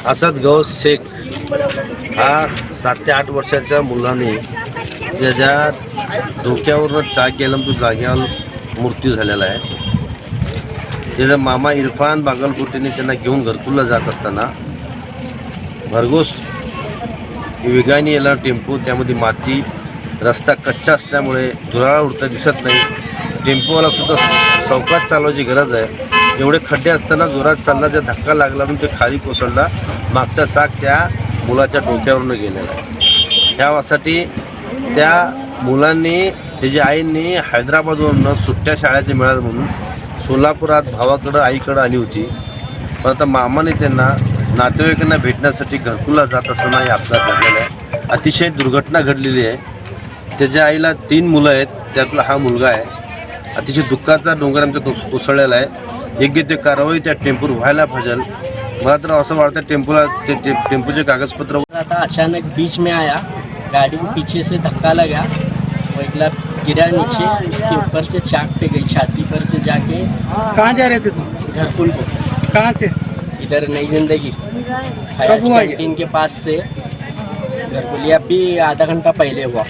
Asad Gauss Shaikh हा 7 ते 8 वर्षाच्या मुलाने त्याच्या डोक्यावरनं चाक गेला, तो जाग्यावर मृत्यू झालेला आहे. त्याचा मामा इरफान बागलकोटेने त्यांना घेऊन घरकुलला जात असताना भरघोस वेगाने याला टेम्पो, त्यामध्ये माती, रस्ता कच्चा असल्यामुळे धुराळा उडता दिसत नाही. टेम्पोवाला सुद्धा सावकाश चालवायची गरज आहे. एवढे खड्डे असताना जोरात चालला, त्या धक्का लागला म्हणून ते खाली कोसळला. मागचा चाक त्या मुलाच्या डोक्यावरून गेलेला आहे. त्यासाठी त्या मुलांनी, त्याच्या आईंनी हैदराबादवरून सुट्ट्या शाळेचे मिळाले म्हणून सोलापुरात भावाकडं आईकडं आली होती. पण आता मामाने त्यांना नातेवाईकांना भेटण्यासाठी घरकुलला जात असताना हे अपघात घडलेला आहे. अतिशय दुर्घटना घडलेली आहे. त्याच्या आईला 3 मुलं आहेत, त्यातला हा मुलगा आहे. अतिशय दुःखाचा डोंगर आमच्या कोसळलेला आहे. योग्य ते कारवाई त्या टेम्पोवर व्हायला पाहिजे. मला तर असं वाटतं टेम्पोला टेम्पोचे कागजपत्र था, अचानक बीच में आया, गाड़ी को पीछे से धक्का लगा, वो एकला गिरा नीचे, उसके ऊपर से चाक पे गई, छाती पर से जाके। कहाँ जा रहे थे तुम? घरकुल को। कहाँ से? इधर नई जिंदगी हयाज कैंटीन के पास से घरकुल, अभी आधा घंटा पहले हुआ।